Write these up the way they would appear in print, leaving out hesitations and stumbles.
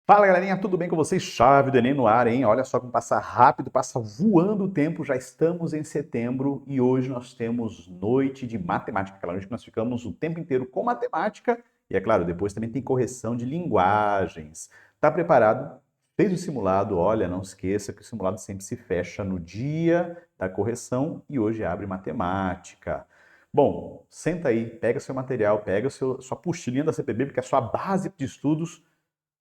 Fala galerinha, tudo bem com vocês? Chave do Enem no ar, hein? Olha só como passa rápido, passa voando o tempo, já estamos em setembro e hoje nós temos noite de matemática, aquela noite que nós ficamos o tempo inteiro com matemática e é claro, depois também tem correção de linguagens. Tá preparado? Fez o simulado? Olha, não esqueça que o simulado sempre se fecha no dia da correção e hoje abre matemática. Bom, senta aí, pega seu material, pega sua apostilinha da CPB, porque é a sua base de estudos.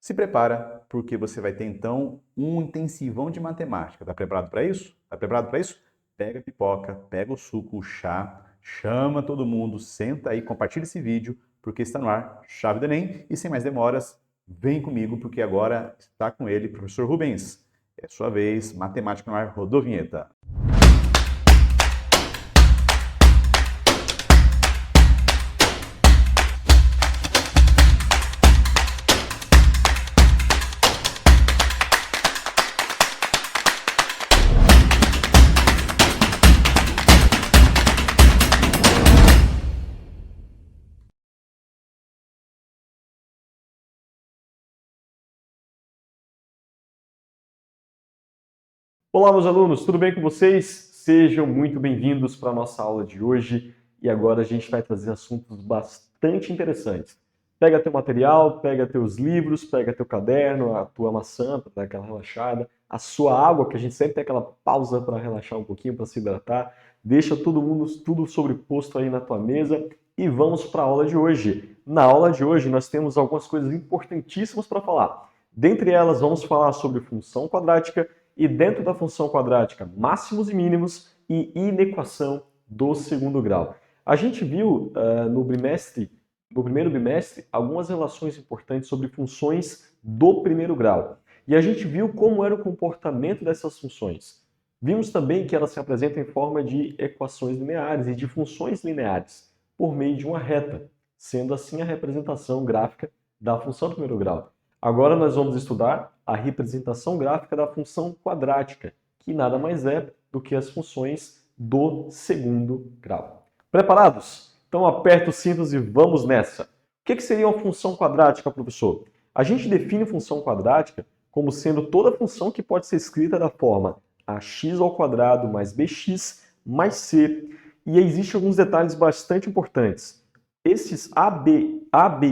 Se prepara, porque você vai ter então um intensivão de matemática. Tá preparado para isso? Tá preparado para isso? Pega a pipoca, pega o suco, o chá, chama todo mundo, senta aí, compartilha esse vídeo, porque está no ar Chave do Enem. E sem mais demoras, vem comigo, porque agora está com ele, professor Rubens. É sua vez, matemática no ar, rodou a vinheta. Olá, meus alunos, tudo bem com vocês? Sejam muito bem-vindos para a nossa aula de hoje e agora a gente vai trazer assuntos bastante interessantes. Pega teu material, pega teus livros, pega teu caderno, a tua maçã para dar aquela relaxada, a sua água, que a gente sempre tem aquela pausa para relaxar um pouquinho, para se hidratar. Deixa tudo sobreposto aí na tua mesa e vamos para a aula de hoje. Na aula de hoje nós temos algumas coisas importantíssimas para falar. Dentre elas, vamos falar sobre função quadrática e dentro da função quadrática, máximos e mínimos e inequação do segundo grau. A gente viu no primeiro bimestre, algumas relações importantes sobre funções do primeiro grau. E a gente viu como era o comportamento dessas funções. Vimos também que elas se apresentam em forma de equações lineares e de funções lineares, por meio de uma reta, sendo assim a representação gráfica da função do primeiro grau. Agora nós vamos estudar a representação gráfica da função quadrática, que nada mais é do que as funções do segundo grau. Preparados? Então aperta os cintos e vamos nessa. O que seria uma função quadrática, professor? A gente define função quadrática como sendo toda função que pode ser escrita da forma ax ao quadrado mais bx mais c. E existem alguns detalhes bastante importantes. Esses A, B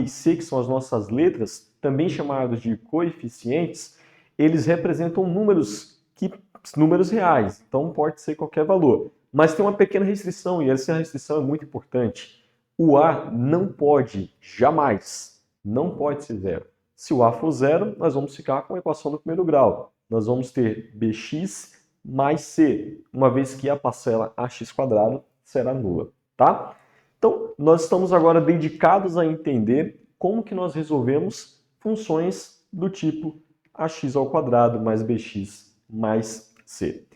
e C, que são as nossas letras, também chamados de coeficientes, eles representam números reais, então pode ser qualquer valor. Mas tem uma pequena restrição, e essa restrição é muito importante. O A não pode, jamais, não pode ser zero. Se o A for zero, nós vamos ficar com a equação do primeiro grau. Nós vamos ter bx mais c, uma vez que a parcela ax² será nula, tá? Então, nós estamos agora dedicados a entender como que nós resolvemos funções do tipo ax ao quadrado mais bx mais c.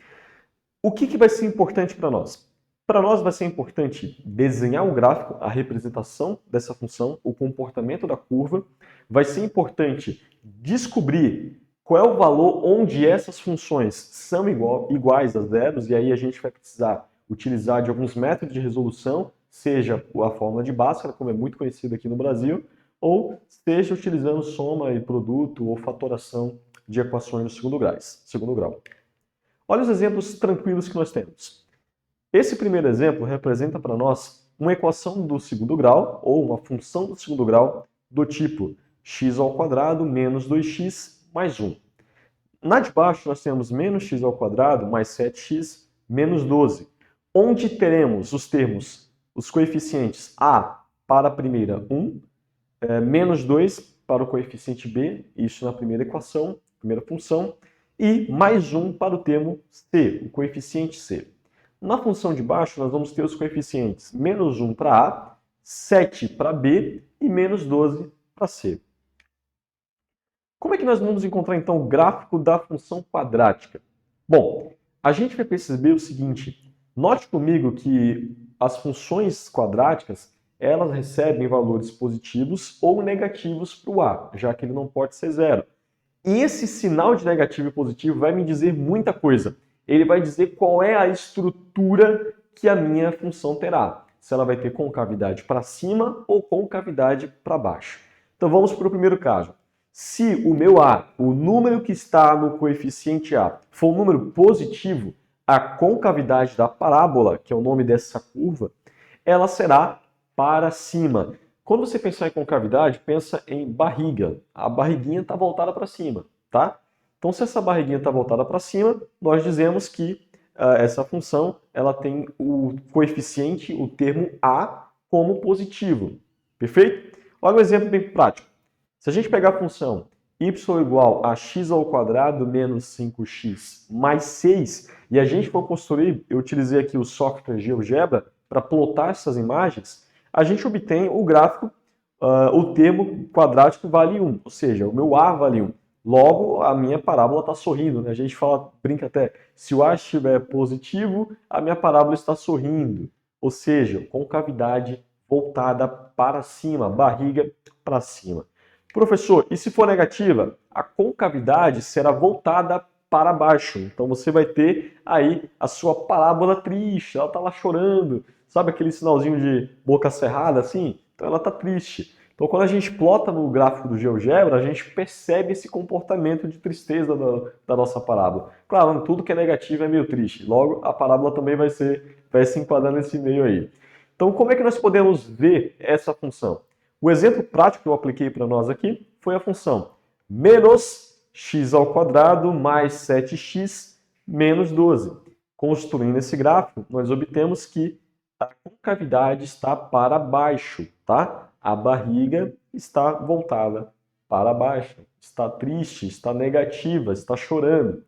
O que vai ser importante para nós? Para nós vai ser importante desenhar o gráfico, a representação dessa função, o comportamento da curva. Vai ser importante descobrir qual é o valor onde essas funções são iguais a zeros, e aí a gente vai precisar utilizar de alguns métodos de resolução, seja a fórmula de Bhaskara, como é muito conhecida aqui no Brasil, ou seja utilizando soma e produto ou fatoração de equações no segundo grau. Olha os exemplos tranquilos que nós temos. Esse primeiro exemplo representa para nós uma equação do segundo grau, ou uma função do segundo grau, do tipo x ao quadrado menos 2x mais 1. Na de baixo nós temos menos x ao quadrado mais 7x menos 12, onde teremos os termos, os coeficientes a para a primeira 1, menos 2 para o coeficiente b, isso na primeira equação, primeira função, e mais 1 para o termo c, o coeficiente c. Na função de baixo, nós vamos ter os coeficientes menos 1 para a, 7 para b e menos 12 para c. Como é que nós vamos encontrar, então, o gráfico da função quadrática? Bom, a gente vai perceber o seguinte, note comigo que as funções quadráticas, elas recebem valores positivos ou negativos para o a, já que ele não pode ser zero. E esse sinal de negativo e positivo vai me dizer muita coisa. Ele vai dizer qual é a estrutura que a minha função terá. Se ela vai ter concavidade para cima ou concavidade para baixo. Então vamos para o primeiro caso. Se o meu A, o número que está no coeficiente A, for um número positivo, a concavidade da parábola, que é o nome dessa curva, ela será para cima. Quando você pensar em concavidade, pensa em barriga. A barriguinha está voltada para cima, tá? Então, se essa barriguinha está voltada para cima, nós dizemos que essa função ela tem o coeficiente, o termo A, como positivo. Perfeito? Olha um exemplo bem prático. Se a gente pegar a função y igual a x² menos 5x mais 6, e a gente for construir, eu utilizei aqui o software GeoGebra para plotar essas imagens, a gente obtém o gráfico, o termo quadrático vale 1, ou seja, o meu A vale 1. Logo, a minha parábola está sorrindo, né? A gente fala, brinca até, se o A estiver positivo, a minha parábola está sorrindo. Ou seja, concavidade voltada para cima, barriga para cima. Professor, e se for negativa? A concavidade será voltada para baixo. Então você vai ter aí a sua parábola triste, ela está lá chorando. Sabe aquele sinalzinho de boca cerrada assim? Então ela está triste. Então quando a gente plota no gráfico do GeoGebra, a gente percebe esse comportamento de tristeza da nossa parábola. Claro, tudo que é negativo é meio triste. Logo, a parábola também vai se enquadrar nesse meio aí. Então como é que nós podemos ver essa função? O exemplo prático que eu apliquei para nós aqui foi a função menos x² mais 7x menos 12. Construindo esse gráfico, nós obtemos que a concavidade está para baixo, tá? A barriga está voltada para baixo, está triste, está negativa, está chorando.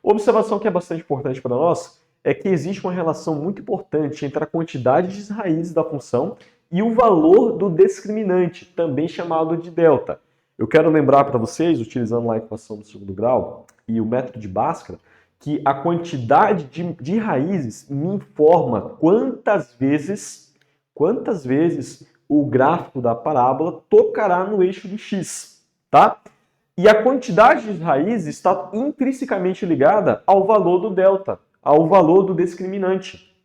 Observação que é bastante importante para nós é que existe uma relação muito importante entre a quantidade de raízes da função e o valor do discriminante, também chamado de delta. Eu quero lembrar para vocês, utilizando lá a equação do segundo grau e o método de Bhaskara, que a quantidade de raízes me informa quantas vezes o gráfico da parábola tocará no eixo do x, tá? E a quantidade de raízes está intrinsecamente ligada ao valor do delta, ao valor do discriminante.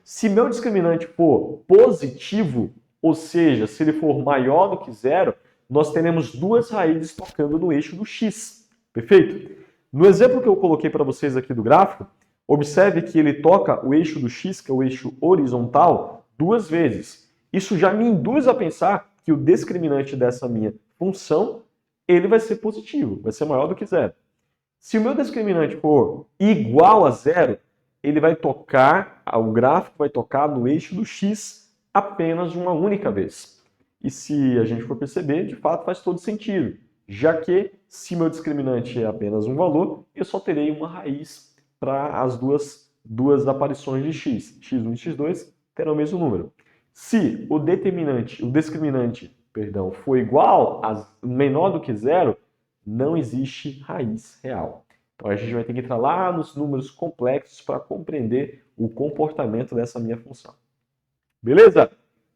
Se meu discriminante for positivo, ou seja, se ele for maior do que zero, nós teremos duas raízes tocando no eixo do x. Perfeito? No exemplo que eu coloquei para vocês aqui do gráfico, observe que ele toca o eixo do x, que é o eixo horizontal, duas vezes. Isso já me induz a pensar que o discriminante dessa minha função, ele vai ser positivo, vai ser maior do que zero. Se o meu discriminante for igual a zero, ele vai tocar, o gráfico vai tocar no eixo do x apenas uma única vez. E se a gente for perceber, de fato faz todo sentido, já que se meu discriminante é apenas um valor, eu só terei uma raiz para as duas aparições de x. x1 e x2 terão o mesmo número. Se o discriminante for igual a menor do que zero, não existe raiz real. Então a gente vai ter que entrar lá nos números complexos para compreender o comportamento dessa minha função. Beleza?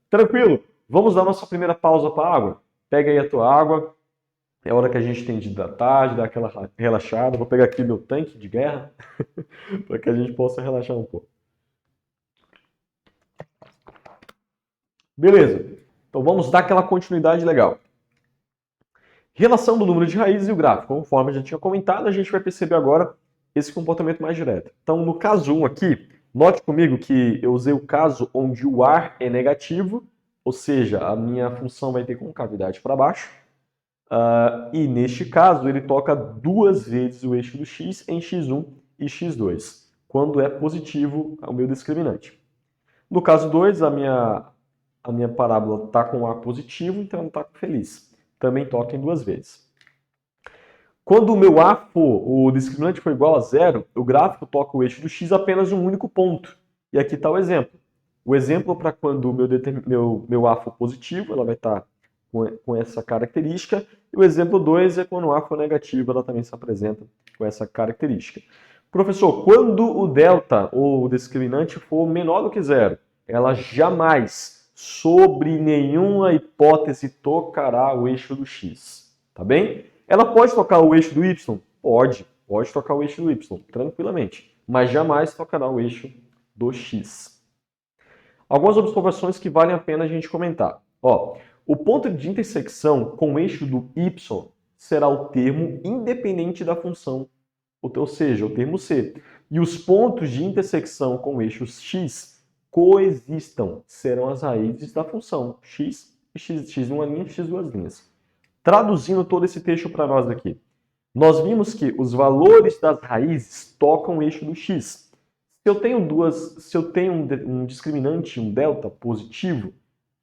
Tranquilo? Vamos dar nossa primeira pausa para a água? Pega aí a tua água. É hora que a gente tem de hidratar, de dar aquela relaxada. Vou pegar aqui meu tanque de guerra para que a gente possa relaxar um pouco. Beleza. Então vamos dar aquela continuidade legal. Relação do número de raízes e o gráfico. Conforme a gente tinha comentado, a gente vai perceber agora esse comportamento mais direto. Então, no caso 1 aqui, note comigo que eu usei o caso onde o ar é negativo, ou seja, a minha função vai ter concavidade para baixo. E neste caso, ele toca duas vezes o eixo do x em x1 e x2, quando é positivo o meu discriminante. No caso 2, a minha parábola está com ar positivo, então ela está feliz. Também toca em duas vezes. Quando o meu A o discriminante for igual a zero, o gráfico toca o eixo do x apenas em um único ponto. E aqui está o exemplo. O exemplo para quando o meu A for positivo, ela vai estar com essa característica. E o exemplo 2 é quando o A for negativo, ela também se apresenta com essa característica. Professor, quando o delta, ou o discriminante, for menor do que zero, ela jamais, sobre nenhuma hipótese, tocará o eixo do x. Tá bem? Ela pode tocar o eixo do y? Pode tocar o eixo do y, tranquilamente. Mas jamais tocará o eixo do x. Algumas observações que valem a pena a gente comentar. o ponto de intersecção com o eixo do y será o termo independente da função, ou seja, o termo c. E os pontos de intersecção com o eixo x coexistam, serão as raízes da função x e x numa linha, x duas linhas. Traduzindo todo esse texto para nós aqui, nós vimos que os valores das raízes tocam o eixo do x. Se eu tenho um discriminante, um delta positivo,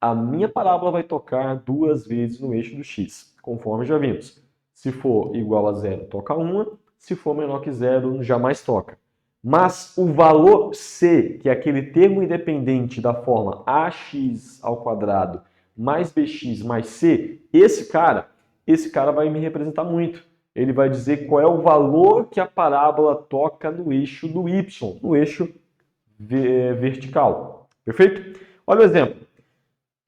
a minha parábola vai tocar duas vezes no eixo do x, conforme já vimos. Se for igual a zero, toca uma. Se for menor que zero, jamais toca. Mas o valor c, que é aquele termo independente da forma ax ao quadrado mais bx mais c, esse cara vai me representar muito. Ele vai dizer qual é o valor que a parábola toca no eixo do y, no eixo vertical. Perfeito? Olha o exemplo.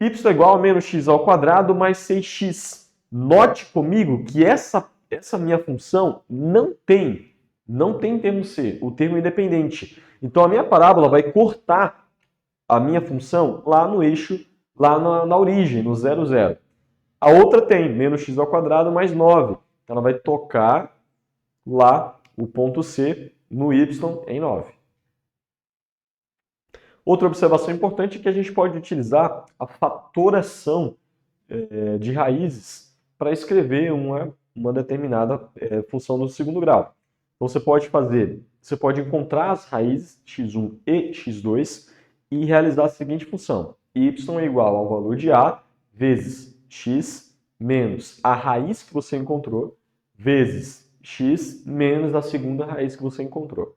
Y é igual a menos x ao quadrado mais 6x. Note comigo que essa minha função não tem termo c, o termo independente. Então a minha parábola vai cortar a minha função lá no eixo, lá na origem, no 0, 0. A outra tem menos x ao quadrado mais 9. Então ela vai tocar lá o ponto c no y em 9. Outra observação importante é que a gente pode utilizar a fatoração de raízes para escrever uma determinada função do segundo grau. Então você pode encontrar as raízes x1 e x2 e realizar a seguinte função: y é igual ao valor de a vezes x menos a raiz que você encontrou vezes x menos a segunda raiz que você encontrou.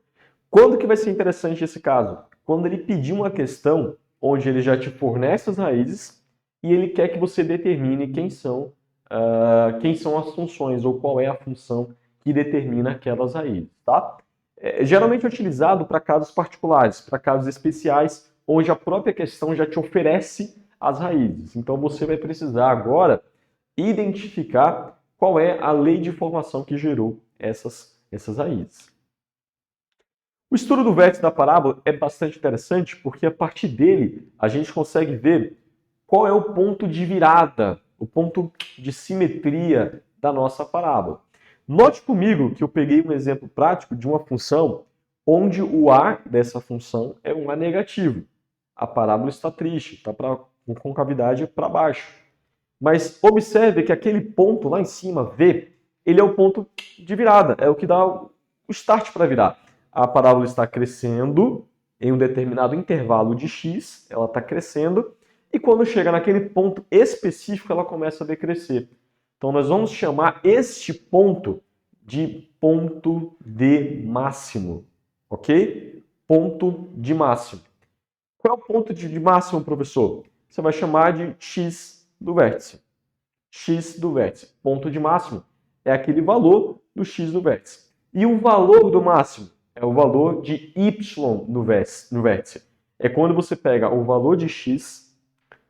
Quando que vai ser interessante esse caso? Quando ele pedir uma questão onde ele já te fornece as raízes e ele quer que você determine quem são as funções ou qual é a função que determina aquelas raízes, tá? Geralmente é utilizado para casos particulares, para casos especiais, onde a própria questão já te oferece as raízes. Então você vai precisar agora identificar qual é a lei de formação que gerou essas raízes. O estudo do vértice da parábola é bastante interessante porque a partir dele a gente consegue ver qual é o ponto de virada, o ponto de simetria da nossa parábola. Note comigo que eu peguei um exemplo prático de uma função onde o a dessa função é um a negativo. A parábola está triste, está com concavidade para baixo. Mas observe que aquele ponto lá em cima, V, ele é o ponto de virada, é o que dá o start para virar. A parábola está crescendo em um determinado intervalo de x, ela está crescendo, e quando chega naquele ponto específico, ela começa a decrescer. Então, nós vamos chamar este ponto de ponto de máximo, ok? Ponto de máximo. Qual é o ponto de máximo, professor? Você vai chamar de x do vértice. X do vértice. Ponto de máximo é aquele valor do x do vértice. E o valor do máximo é o valor de y no vértice. É quando você pega o valor de x,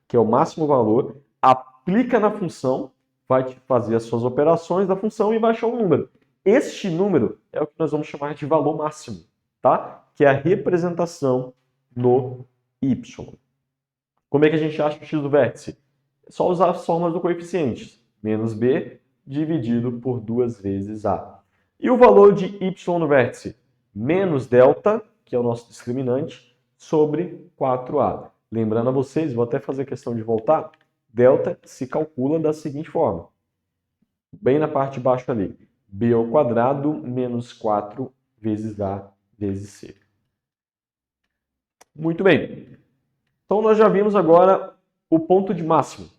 que é o máximo valor, aplica na função, vai fazer as suas operações da função e vai achar um número. Este número é o que nós vamos chamar de valor máximo, tá? Que é a representação no y. Como é que a gente acha o x do vértice? É só usar as fórmulas do coeficiente. Menos b dividido por 2 vezes a. E o valor de y no vértice? Menos delta, que é o nosso discriminante, sobre 4a. Lembrando a vocês, vou até fazer questão de voltar, delta se calcula da seguinte forma. Bem na parte de baixo ali. B ao quadrado menos 4 vezes a vezes c. Muito bem. Então nós já vimos agora o ponto de máximo.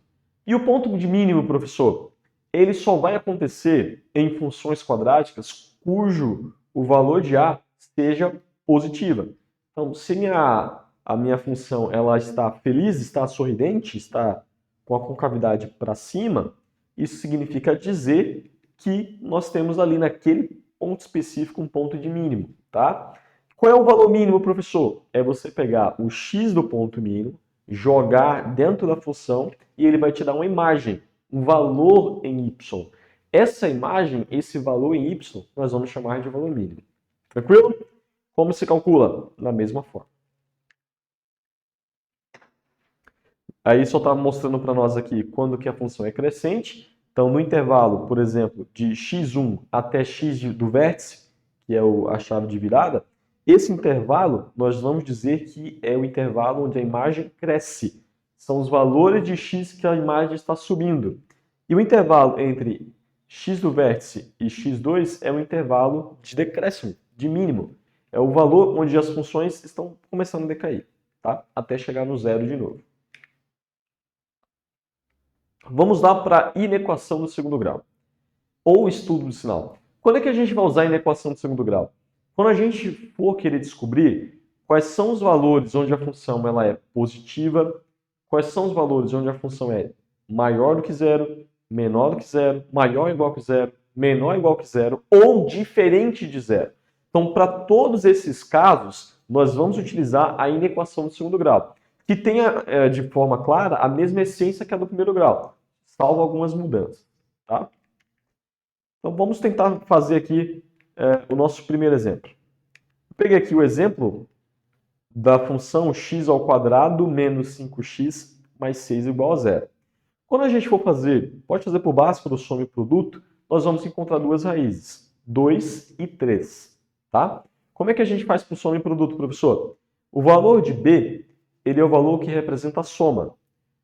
E o ponto de mínimo, professor? Ele só vai acontecer em funções quadráticas cujo o valor de a seja positiva. Então, se a minha função ela está feliz, está sorridente, está com a concavidade para cima, isso significa dizer que nós temos ali naquele ponto específico um ponto de mínimo, tá? Qual é o valor mínimo, professor? É você pegar o x do ponto mínimo, jogar dentro da função e ele vai te dar uma imagem, um valor em y. Essa imagem, esse valor em y, nós vamos chamar de valor mínimo. Tranquilo? Como se calcula? Da mesma forma. Aí só está mostrando para nós aqui quando que a função é crescente. Então, no intervalo, por exemplo, de x1 até x do vértice, que é a chave de virada, esse intervalo nós vamos dizer que é o intervalo onde a imagem cresce. São os valores de x que a imagem está subindo. E o intervalo entre x do vértice e x2 é um intervalo de decréscimo, de mínimo. É o valor onde as funções estão começando a decair, tá? Até chegar no zero de novo. Vamos lá para a inequação do segundo grau, ou estudo do sinal. Quando é que a gente vai usar a inequação do segundo grau? Quando a gente for querer descobrir quais são os valores onde a função ela é positiva, quais são os valores onde a função é maior do que zero, menor do que zero, maior ou igual que zero, menor ou igual que zero, ou diferente de zero. Então, para todos esses casos, nós vamos utilizar a inequação do segundo grau, que tem, de forma clara, a mesma essência que a do primeiro grau, salvo algumas mudanças. Tá? Então, vamos tentar fazer aqui o nosso primeiro exemplo. Eu peguei aqui o exemplo da função x ao quadrado menos 5x mais 6 igual a zero. Quando a gente for fazer, pode fazer por básico do soma e produto, nós vamos encontrar duas raízes, 2 e 3. Tá? Como é que a gente faz para o soma e produto, professor? O valor de b, ele é o valor que representa a soma.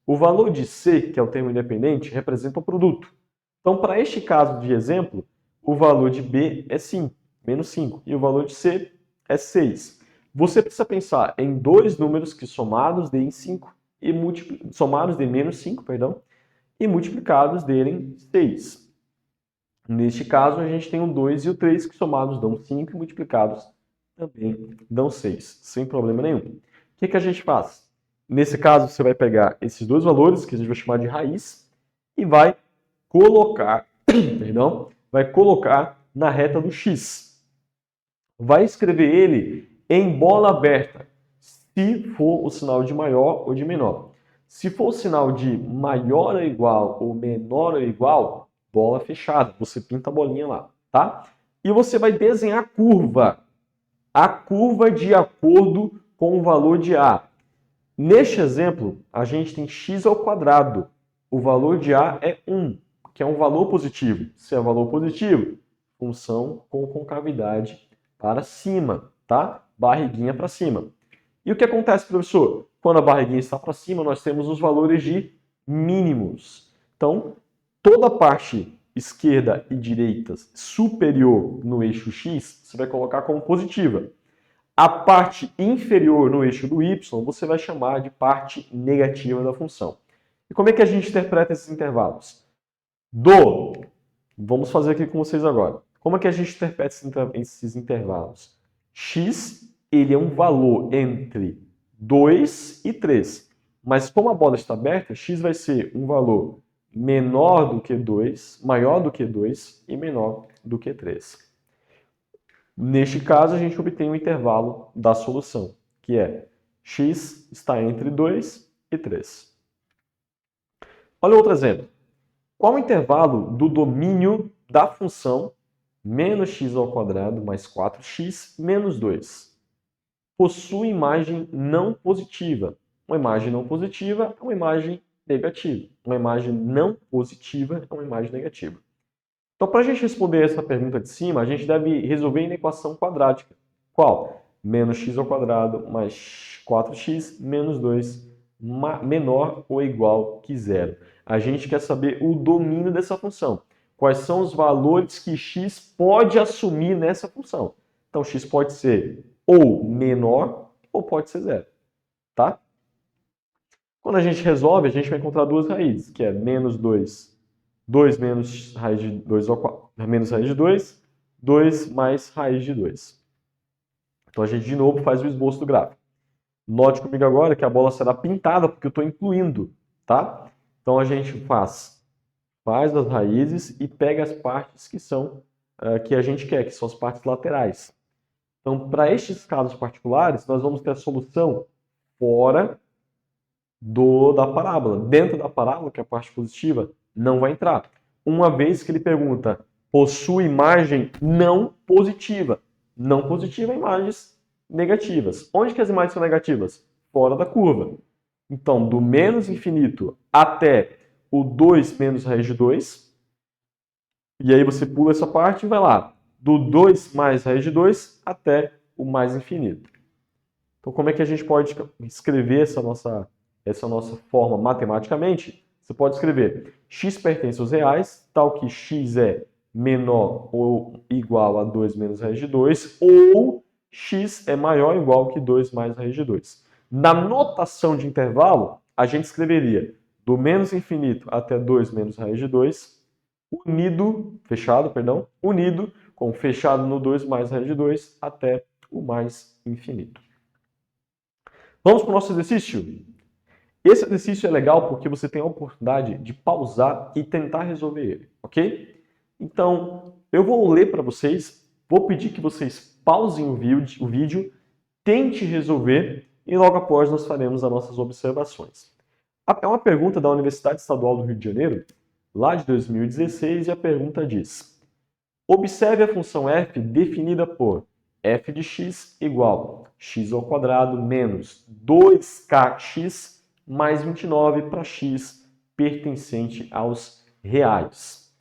O valor de c, que é o termo independente, representa o produto. Então, para este caso de exemplo, o valor de b é 5, menos 5, e o valor de c é 6. Você precisa pensar em dois números que somados deem 5, somados de menos 5, perdão, e multiplicados derem 6. Neste caso, a gente tem o 2 e o 3, que somados dão 5 e multiplicados também dão 6, sem problema nenhum. O que a gente faz? Nesse caso, você vai pegar esses dois valores, que a gente vai chamar de raiz, e vai colocar, na reta do x. Vai escrever ele em bola aberta, se for o sinal de maior ou de menor. Se for o sinal de maior ou igual ou menor ou igual, bola fechada, você pinta a bolinha lá, tá? E você vai desenhar a curva de acordo com o valor de A. Neste exemplo, a gente tem x ao quadrado. O valor de A é 1, que é um valor positivo. Se é um valor positivo, função com concavidade para cima, tá? Barriguinha para cima. E o que acontece, professor? Quando a barriguinha está para cima, nós temos os valores de mínimos. Então, toda a parte esquerda e direita superior no eixo x, você vai colocar como positiva. A parte inferior no eixo do y, você vai chamar de parte negativa da função. E como é que a gente interpreta esses intervalos? Vamos fazer aqui com vocês agora. Como é que a gente interpreta esses intervalos? X, ele é um valor entre 2 e 3. Mas como a bola está aberta, x vai ser um valor menor do que 2, maior do que 2 e menor do que 3. Neste caso, a gente obtém o intervalo da solução, que é x está entre 2 e 3. Olha outro exemplo. Qual o intervalo do domínio da função menos x ao quadrado mais 4x menos 2? Possui imagem não positiva. Uma imagem não positiva é uma imagem negativa. Uma imagem não positiva é uma imagem negativa. Então, para a gente responder essa pergunta de cima, a gente deve resolver a equação quadrática. Qual? Menos x ao quadrado mais 4x menos 2 menor ou igual que zero. A gente quer saber o domínio dessa função. Quais são os valores que x pode assumir nessa função. Então, x pode ser ou menor ou pode ser zero. Tá? Quando a gente resolve, a gente vai encontrar duas raízes, que é menos 2 menos raiz de 2 menos raiz de 2, 2 mais raiz de 2. Então a gente de novo faz o esboço do gráfico. Note comigo agora que a bola será pintada porque eu estou incluindo, tá? Então a gente faz as raízes e pega as partes que são que a gente quer, que são as partes laterais. Então, para estes casos particulares, nós vamos ter a solução fora da parábola. Dentro da parábola, que é a parte positiva, não vai entrar. Uma vez que ele pergunta, possui imagem não positiva. Não positiva é imagens negativas. Onde que as imagens são negativas? Fora da curva. Então, do menos infinito até o 2 menos raiz de 2. E aí você pula essa parte e vai lá. Do 2 mais raiz de 2 até o mais infinito. Então, como é que a gente pode escrever essa nossa forma matematicamente? Você pode escrever x pertence aos reais, tal que x é menor ou igual a 2 menos raiz de 2, ou x é maior ou igual que 2 mais raiz de 2. Na notação de intervalo, a gente escreveria do menos infinito até 2 menos raiz de 2, unido com fechado no 2 mais raiz de 2 até o mais infinito. Vamos para o nosso exercício? Esse exercício é legal porque você tem a oportunidade de pausar e tentar resolver ele, ok? Então, eu vou ler para vocês, vou pedir que vocês pausem o vídeo, tente resolver e logo após nós faremos as nossas observações. É uma pergunta da Universidade Estadual do Rio de Janeiro, lá de 2016, e a pergunta diz: observe a função f definida por f de x igual x ao quadrado menos 2kx mais 29 para x pertencente aos reais.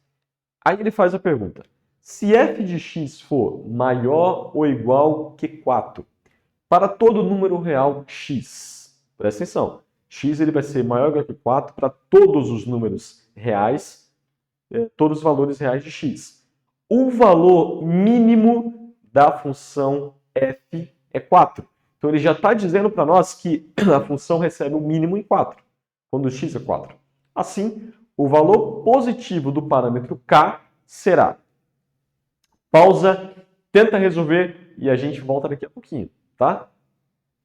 Aí ele faz a pergunta: se f de x for maior ou igual que 4, para todo número real x, presta atenção, x ele vai ser maior ou igual que 4 para todos os números reais, todos os valores reais de x. O valor mínimo da função f é 4. Então, ele já está dizendo para nós que a função recebe o mínimo em 4, quando x é 4. Assim, o valor positivo do parâmetro k será... Pausa, tenta resolver e a gente volta daqui a pouquinho, tá?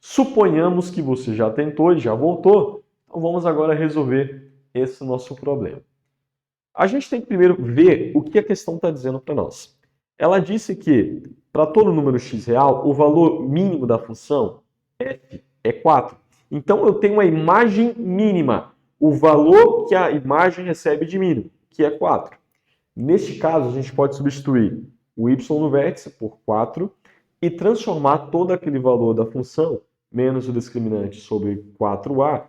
Suponhamos que você já tentou e já voltou, então vamos agora resolver esse nosso problema. A gente tem que primeiro ver o que a questão está dizendo para nós. Ela disse que, para todo número x real, o valor mínimo da função f é 4. Então, eu tenho uma imagem mínima, o valor que a imagem recebe de mínimo, que é 4. Neste caso, a gente pode substituir o y no vértice por 4 e transformar todo aquele valor da função, menos o discriminante sobre 4a,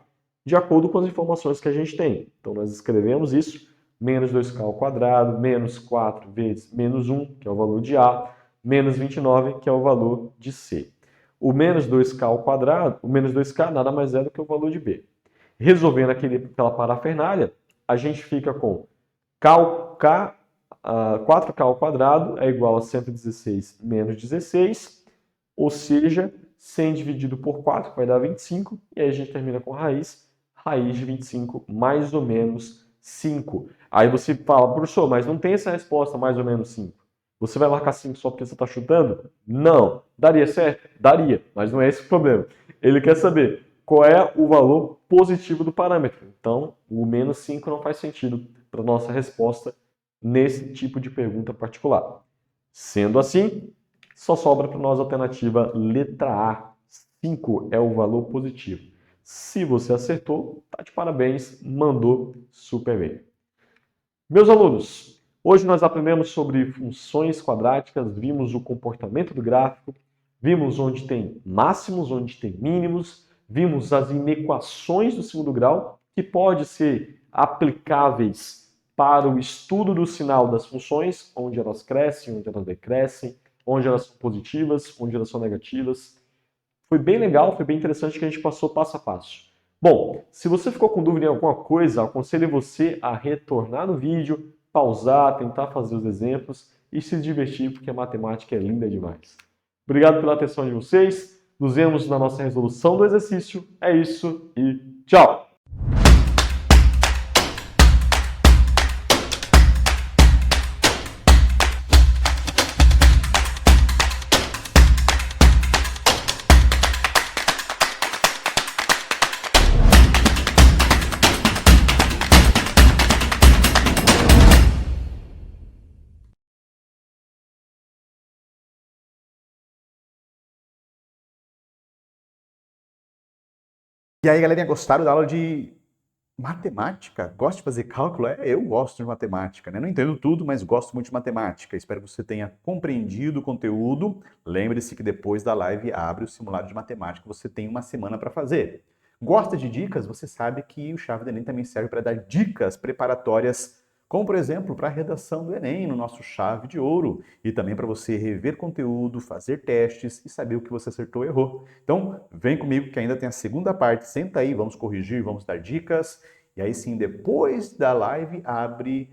de acordo com as informações que a gente tem. Então, nós escrevemos isso, menos 2k ao quadrado, menos 4 vezes menos 1, que é o valor de A, menos 29, que é o valor de C. O menos 2k ao quadrado, o menos 2k nada mais é do que o valor de B. Resolvendo aquela parafernália, a gente fica com 4k ao quadrado é igual a 116 menos 16, ou seja, 100 dividido por 4 vai dar 25, e aí a gente termina com raiz de 25 mais ou menos 5. Aí você fala, professor, mas não tem essa resposta mais ou menos 5. Você vai marcar 5 só porque você está chutando? Não. Daria certo? Daria, mas não é esse o problema. Ele quer saber qual é o valor positivo do parâmetro. Então, o menos 5 não faz sentido para a nossa resposta nesse tipo de pergunta particular. Sendo assim, só sobra para nós a alternativa letra A. 5 é o valor positivo. Se você acertou, tá de parabéns, mandou super bem. Meus alunos, hoje nós aprendemos sobre funções quadráticas, vimos o comportamento do gráfico, vimos onde tem máximos, onde tem mínimos, vimos as inequações do segundo grau, que podem ser aplicáveis para o estudo do sinal das funções, onde elas crescem, onde elas decrescem, onde elas são positivas, onde elas são negativas. Foi bem legal, foi bem interessante que a gente passou passo a passo. Bom, se você ficou com dúvida em alguma coisa, aconselho você a retornar no vídeo, pausar, tentar fazer os exemplos e se divertir, porque a matemática é linda demais. Obrigado pela atenção de vocês, nos vemos na nossa resolução do exercício. É isso e tchau! E aí, galerinha, gostaram da aula de matemática? Gosta de fazer cálculo? Eu gosto de matemática, né? Não entendo tudo, mas gosto muito de matemática. Espero que você tenha compreendido o conteúdo. Lembre-se que depois da live abre o simulado de matemática, você tem uma semana para fazer. Gosta de dicas? Você sabe que o Chave do Enem também serve para dar dicas preparatórias, como por exemplo para a redação do Enem no nosso Chave de Ouro, e também para você rever conteúdo, fazer testes e saber o que você acertou ou errou. Então, vem comigo que ainda tem a segunda parte. Senta aí, vamos corrigir, vamos dar dicas. E aí sim, depois da live, abre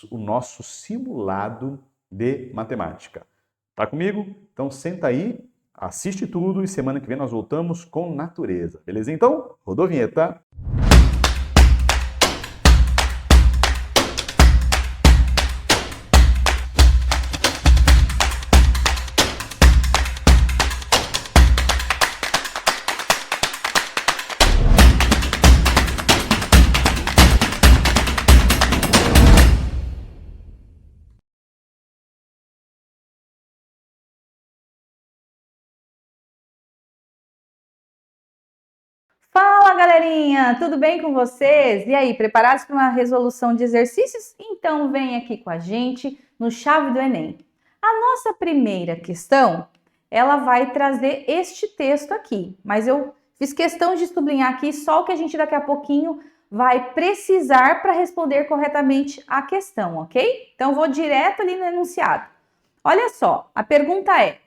o nosso simulado de matemática. Tá comigo? Então senta aí, assiste tudo e semana que vem nós voltamos com natureza. Beleza? Então, rodou a vinheta. Fala, galerinha! Tudo bem com vocês? E aí, preparados para uma resolução de exercícios? Então vem aqui com a gente no Chave do Enem. A nossa primeira questão, ela vai trazer este texto aqui, mas eu fiz questão de sublinhar aqui só o que a gente daqui a pouquinho vai precisar para responder corretamente a questão, ok? Então vou direto ali no enunciado. Olha só, a pergunta é: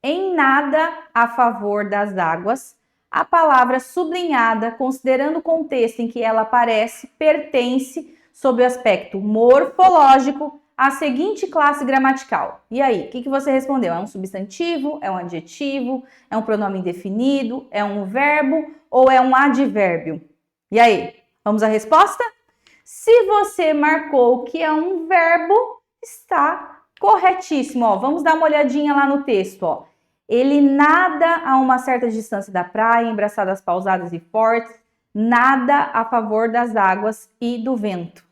em nada a favor das águas, a palavra sublinhada, considerando o contexto em que ela aparece, pertence, sob o aspecto morfológico, à seguinte classe gramatical. E aí, o que você respondeu? É um substantivo? É um adjetivo? É um pronome indefinido? É um verbo? Ou é um advérbio? E aí, vamos à resposta? Se você marcou que é um verbo, está corretíssimo. Ó, vamos dar uma olhadinha lá no texto, ó. Ele nada a uma certa distância da praia, em braçadas pausadas e fortes, nada a favor das águas e do vento.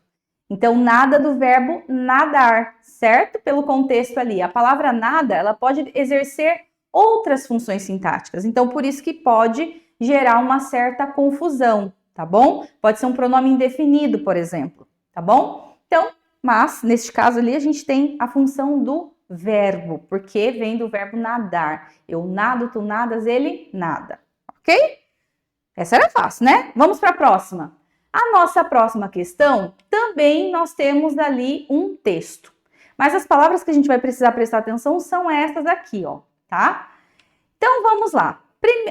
Então, nada do verbo nadar, certo? Pelo contexto ali. A palavra nada, ela pode exercer outras funções sintáticas. Então, por isso que pode gerar uma certa confusão, tá bom? Pode ser um pronome indefinido, por exemplo, tá bom? Então, mas, neste caso ali, a gente tem a função do verbo, porque vem do verbo nadar. Eu nado, tu nadas, ele nada. Ok? Essa era fácil, né? Vamos para a próxima. A nossa próxima questão, também nós temos ali um texto. Mas as palavras que a gente vai precisar prestar atenção são essas aqui, ó, tá? Então, vamos lá.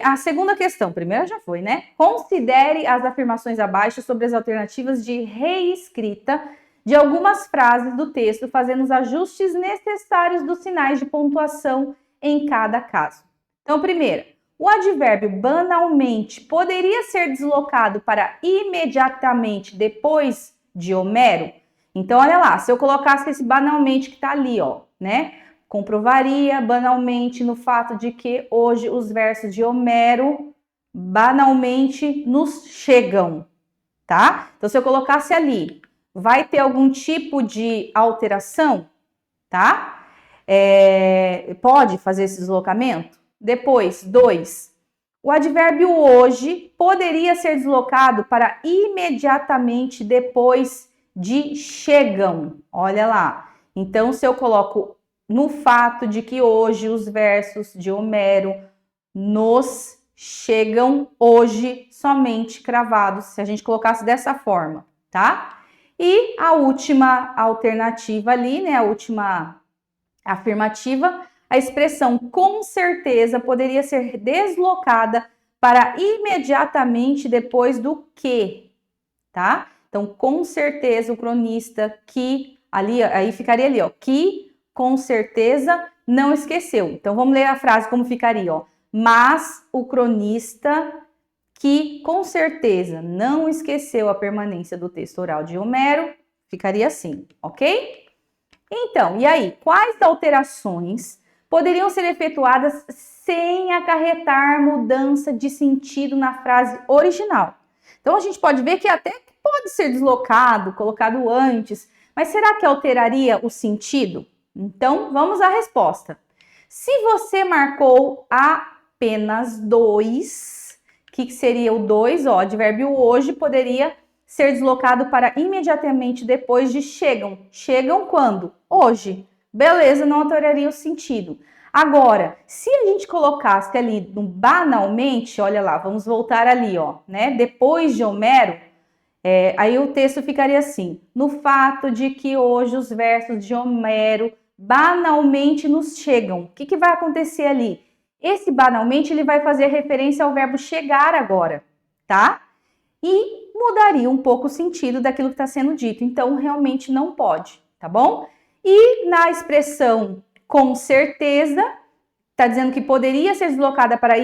A segunda questão, primeira já foi, né? Considere as afirmações abaixo sobre as alternativas de reescrita de algumas frases do texto, fazendo os ajustes necessários dos sinais de pontuação em cada caso. Então, primeiro, o advérbio banalmente poderia ser deslocado para imediatamente depois de Homero? Então, olha lá, se eu colocasse esse banalmente que tá ali, ó, né? Comprovaria banalmente no fato de que hoje os versos de Homero banalmente nos chegam, tá? Então, se eu colocasse ali, vai ter algum tipo de alteração, tá? Pode fazer esse deslocamento? Depois, 2. O advérbio hoje poderia ser deslocado para imediatamente depois de chegam. Olha lá. Então, se eu coloco no fato de que hoje os versos de Homero nos chegam hoje somente cravados, se a gente colocasse dessa forma, tá? E a última alternativa ali, né, a última afirmativa, a expressão com certeza poderia ser deslocada para imediatamente depois do que, tá? Então, com certeza o cronista que, ali, aí ficaria ali, ó, que com certeza não esqueceu. Então, vamos ler a frase como ficaria, ó. Mas o cronista que com certeza não esqueceu a permanência do texto oral de Homero, ficaria assim, ok? Então, e aí, quais alterações poderiam ser efetuadas sem acarretar mudança de sentido na frase original? Então, a gente pode ver que até pode ser deslocado, colocado antes, mas será que alteraria o sentido? Então, vamos à resposta. Se você marcou apenas 2, o que seria o 2? O advérbio hoje poderia ser deslocado para imediatamente depois de chegam. Chegam quando? Hoje. beleza, não alteraria o sentido. Agora, se a gente colocasse ali no banalmente, olha lá, vamos voltar ali, ó, né? Depois de Homero, aí o texto ficaria assim: no fato de que hoje os versos de Homero banalmente nos chegam. O que vai acontecer ali? Esse banalmente ele vai fazer referência ao verbo chegar agora, tá? E mudaria um pouco o sentido daquilo que está sendo dito. Então, realmente não pode, tá bom? E na expressão com certeza, está dizendo que poderia ser deslocada para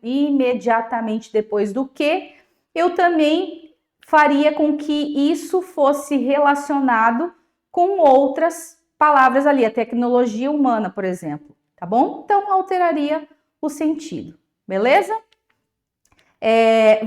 imediatamente depois do que, eu também faria com que isso fosse relacionado com outras palavras ali, a tecnologia humana, por exemplo, tá bom? Então, alteraria o sentido, beleza?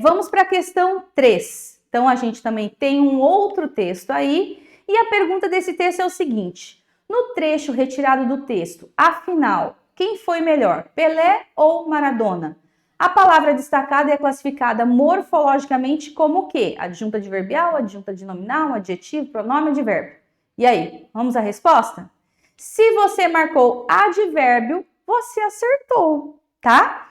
Vamos para a questão 3. Então, a gente também tem um outro texto aí, e a pergunta desse texto é o seguinte: no trecho retirado do texto, afinal, quem foi melhor, Pelé ou Maradona? A palavra destacada é classificada morfologicamente como o quê? Adjunta adverbial, adjunta de nominal, adjetivo, pronome, advérbio. E aí, vamos à resposta? Se você marcou advérbio, você acertou, tá?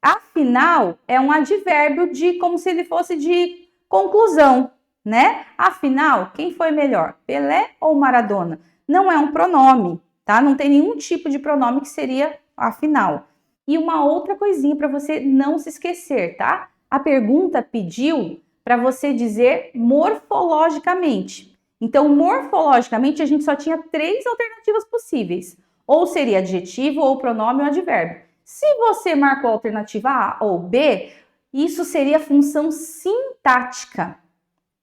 Afinal, é um advérbio de como se ele fosse de conclusão, né? Afinal, quem foi melhor, Pelé ou Maradona? Não é um pronome, tá? Não tem nenhum tipo de pronome que seria afinal. E uma outra coisinha para você não se esquecer, tá? A pergunta pediu para você dizer morfologicamente. Então, morfologicamente, a gente só tinha 3 alternativas possíveis. Ou seria adjetivo, ou pronome, ou advérbio. Se você marcou a alternativa A ou B, isso seria função sintática,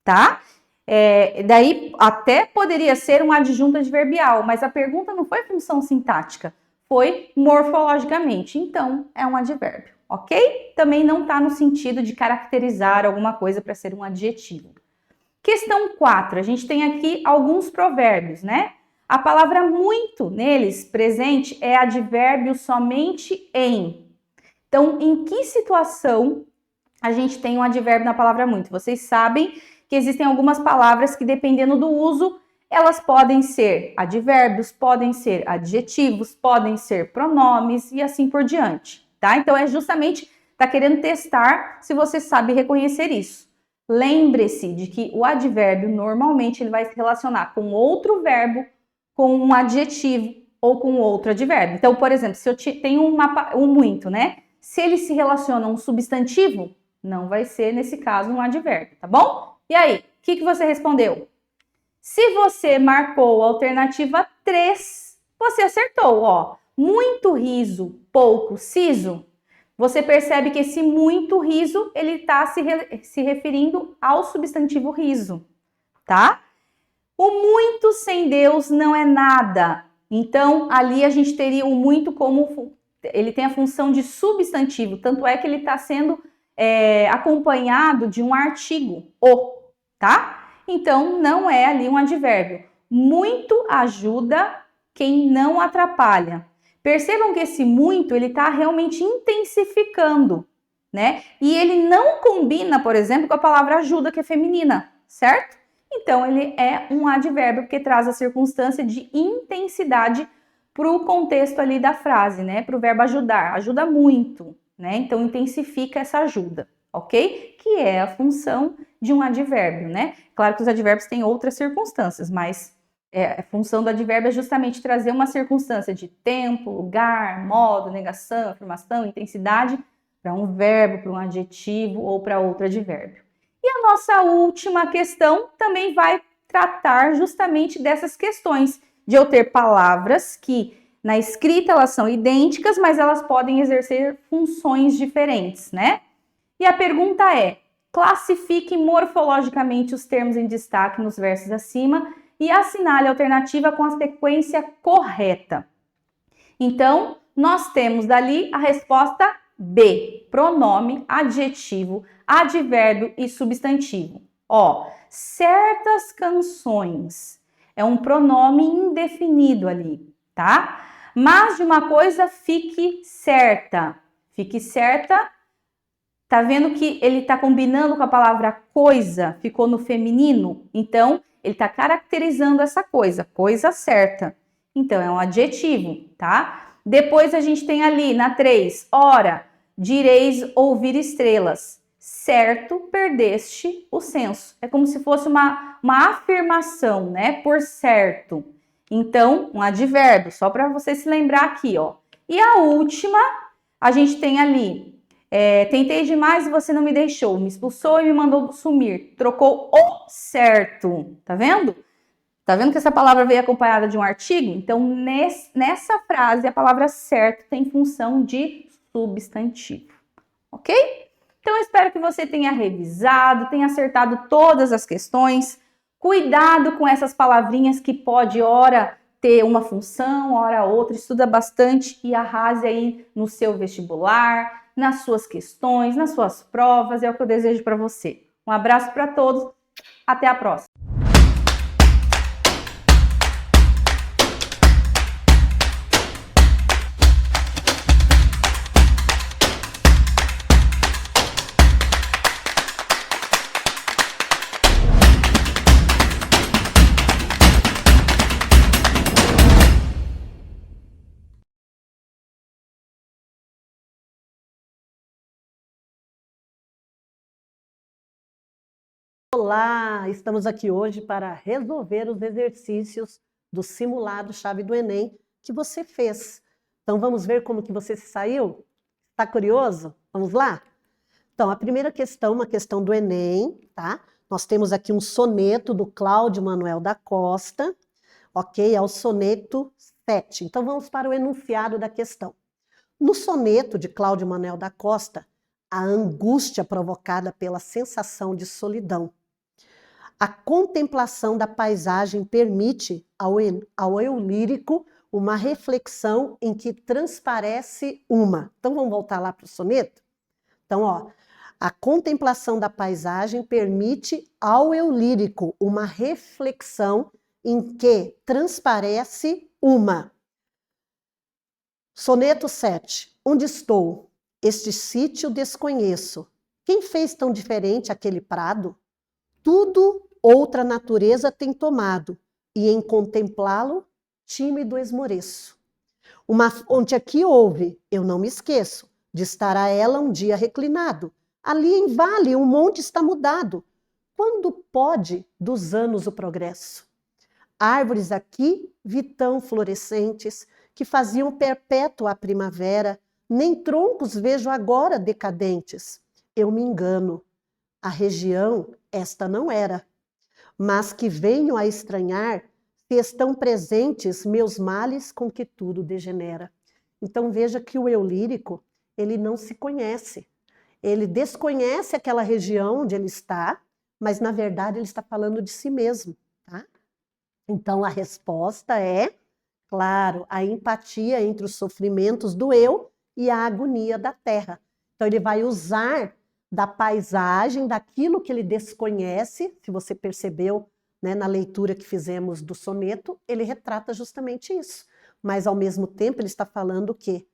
tá? Daí até poderia ser um adjunto adverbial, mas a pergunta não foi função sintática, foi morfologicamente. Então, é um advérbio, ok? Também não está no sentido de caracterizar alguma coisa para ser um adjetivo. Questão 4, a gente tem aqui alguns provérbios, né? A palavra muito neles presente é advérbio somente em. Então, em que situação a gente tem um advérbio na palavra muito? Vocês sabem que existem algumas palavras que, dependendo do uso, elas podem ser advérbios, podem ser adjetivos, podem ser pronomes e assim por diante, tá? Então, é justamente, tá querendo testar se você sabe reconhecer isso. Lembre-se de que o advérbio, normalmente, ele vai se relacionar com outro verbo, com um adjetivo ou com outro advérbio. Então, por exemplo, se eu tenho um muito, né? Se ele se relaciona a um substantivo, não vai ser, nesse caso, um advérbio, tá bom? E aí, o que você respondeu? Se você marcou a alternativa 3, você acertou, ó. Muito riso, pouco siso. Você percebe que esse muito riso, ele está se referindo ao substantivo riso, tá? O muito sem Deus não é nada. Então, ali a gente teria o muito como... Ele tem a função de substantivo, tanto é que ele está sendo acompanhado de um artigo, o, tá? Então, não é ali um advérbio. Muito ajuda quem não atrapalha. Percebam que esse muito, ele está realmente intensificando, né? E ele não combina, por exemplo, com a palavra ajuda, que é feminina, certo? Então, ele é um advérbio porque traz a circunstância de intensidade para o contexto ali da frase, né? Para o verbo ajudar. Ajuda muito, né? Então, intensifica essa ajuda, ok? Que é a função de um advérbio, né? Claro que os advérbios têm outras circunstâncias, mas a função do advérbio é justamente trazer uma circunstância de tempo, lugar, modo, negação, afirmação, intensidade para um verbo, para um adjetivo ou para outro advérbio. E a nossa última questão também vai tratar justamente dessas questões de eu ter palavras que na escrita elas são idênticas, mas elas podem exercer funções diferentes, né? E a pergunta é: classifique morfologicamente os termos em destaque nos versos acima e assinale a alternativa com a sequência correta. Então, nós temos dali a resposta B, pronome, adjetivo, advérbio e substantivo. Ó, certas canções é um pronome indefinido ali, tá? Mas de uma coisa fique certa. Fique certa, tá vendo que ele tá combinando com a palavra coisa, ficou no feminino? Então, ele tá caracterizando essa coisa certa. Então, é um adjetivo, tá? Depois a gente tem ali, na 3, ora, direis ouvir estrelas. Certo, perdeste o senso. É como se fosse uma afirmação, né? Por certo. Então, um advérbio, só para você se lembrar aqui, ó. E a última, a gente tem ali, tentei demais e você não me deixou, me expulsou e me mandou sumir, trocou o certo, tá vendo? Tá vendo que essa palavra veio acompanhada de um artigo? Então, nessa frase, a palavra certo tem função de substantivo, ok? Então, eu espero que você tenha revisado, tenha acertado todas as questões. Cuidado com essas palavrinhas que pode, ora, ter uma função, ora outra. Estuda bastante e arrase aí no seu vestibular, nas suas questões, nas suas provas. É o que eu desejo para você. Um abraço para todos. Até a próxima. Olá, estamos aqui hoje para resolver os exercícios do simulado chave do Enem que você fez. Então vamos ver como que você se saiu? Está curioso? Vamos lá? Então a primeira questão, uma questão do Enem, tá? Nós temos aqui um soneto do Cláudio Manuel da Costa, ok? É o soneto 7. Então vamos para o enunciado da questão. No soneto de Cláudio Manuel da Costa, a angústia provocada pela sensação de solidão. A contemplação da paisagem permite ao eu lírico uma reflexão em que transparece uma. Então vamos voltar lá para o soneto? Então, ó, a contemplação da paisagem permite ao eu lírico uma reflexão em que transparece uma. Soneto 7. Onde estou? Este sítio desconheço. Quem fez tão diferente aquele prado? Tudo outra natureza tem tomado, e em contemplá-lo, tímido esmoreço. Uma fonte aqui houve, eu não me esqueço, de estar a ela um dia reclinado. Ali em vale um monte está mudado. Quando pode dos anos o progresso? Árvores aqui vi tão florescentes, que faziam perpétua a primavera, nem troncos vejo agora decadentes. Eu me engano, a região esta não era. Mas que venho a estranhar se estão presentes meus males com que tudo degenera. Então veja que o eu lírico, ele não se conhece. Ele desconhece aquela região onde ele está, mas na verdade ele está falando de si mesmo, tá? Então a resposta é, claro, a empatia entre os sofrimentos do eu e a agonia da terra. Então ele vai usar da paisagem, daquilo que ele desconhece, se você percebeu, né, na leitura que fizemos do soneto, ele retrata justamente isso. Mas, ao mesmo tempo, ele está falando o quê?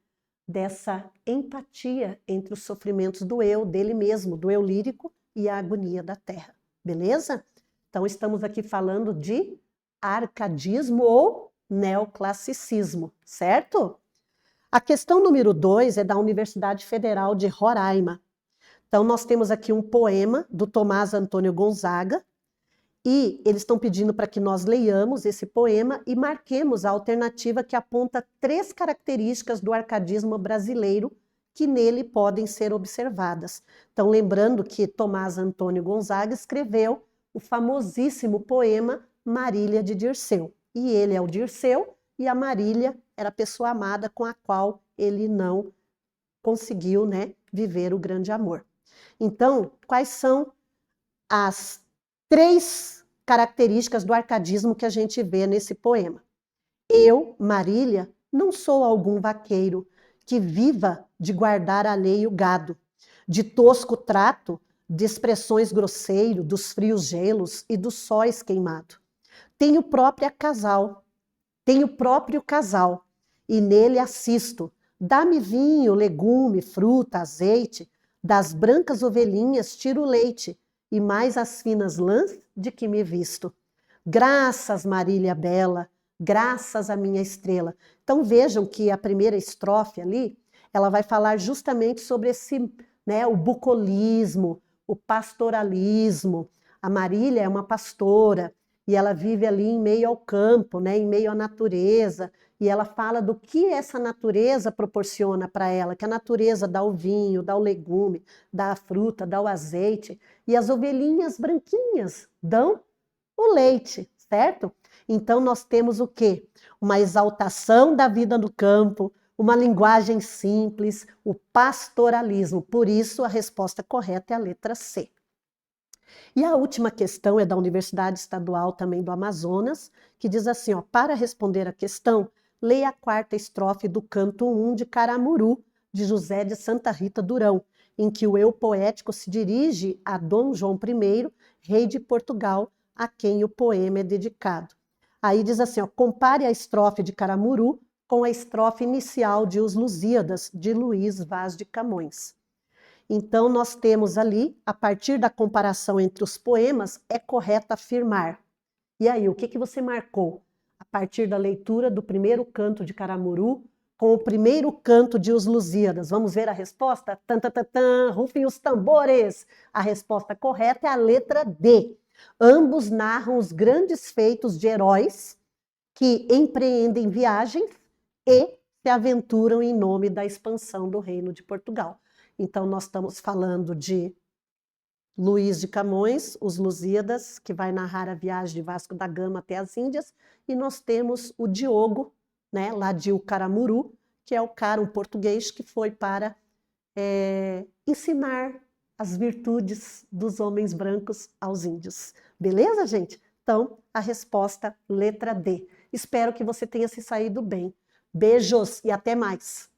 Dessa empatia entre os sofrimentos do eu, dele mesmo, do eu lírico e a agonia da terra. Beleza? Então, estamos aqui falando de arcadismo ou neoclassicismo, certo? A questão número 2 é da Universidade Federal de Roraima. Então, nós temos aqui um poema do Tomás Antônio Gonzaga, e eles estão pedindo para que nós leiamos esse poema e marquemos a alternativa que aponta 3 características do arcadismo brasileiro que nele podem ser observadas. Então, lembrando que Tomás Antônio Gonzaga escreveu o famosíssimo poema Marília de Dirceu. E ele é o Dirceu, e a Marília era a pessoa amada com a qual ele não conseguiu, né, viver o grande amor. Então, quais são as 3 características do arcadismo que a gente vê nesse poema? Eu, Marília, não sou algum vaqueiro que viva de guardar alheio gado, de tosco trato, de expressões grosseiro, dos frios gelos e dos sóis queimado. Tenho próprio casal, e nele assisto. Dá-me vinho, legume, fruta, azeite, das brancas ovelhinhas tiro leite, e mais as finas lãs de que me visto. Graças, Marília bela, graças à minha estrela. Então vejam que a primeira estrofe ali, ela vai falar justamente sobre esse, né, o bucolismo, o pastoralismo. A Marília é uma pastora e ela vive ali em meio ao campo, né, em meio à natureza, e ela fala do que essa natureza proporciona para ela, que a natureza dá o vinho, dá o legume, dá a fruta, dá o azeite, e as ovelhinhas branquinhas dão o leite, certo? Então nós temos o quê? Uma exaltação da vida no campo, uma linguagem simples, o pastoralismo. Por isso a resposta correta é a letra C. E a última questão é da Universidade Estadual também do Amazonas, que diz assim, ó, para responder a questão, leia a quarta estrofe do canto 1 de Caramuru, de José de Santa Rita Durão, em que o eu poético se dirige a Dom João I, rei de Portugal, a quem o poema é dedicado. Aí diz assim, ó, compare a estrofe de Caramuru com a estrofe inicial de Os Lusíadas, de Luís Vaz de Camões. Então, nós temos ali, a partir da comparação entre os poemas, é correto afirmar. E aí, o que você marcou? A partir da leitura do primeiro canto de Caramuru com o primeiro canto de Os Lusíadas. Vamos ver a resposta? Tan, tan, tan, tan, rufem os tambores! A resposta correta é a letra D. Ambos narram os grandes feitos de heróis que empreendem viagens e se aventuram em nome da expansão do Reino de Portugal. Então, nós estamos falando de Luís de Camões, Os Lusíadas, que vai narrar a viagem de Vasco da Gama até as Índias, e nós temos o Diogo, né, lá de Caramuru, que é o cara, um português, que foi para ensinar as virtudes dos homens brancos aos índios. Beleza, gente? Então, a resposta, letra D. Espero que você tenha se saído bem. Beijos e até mais!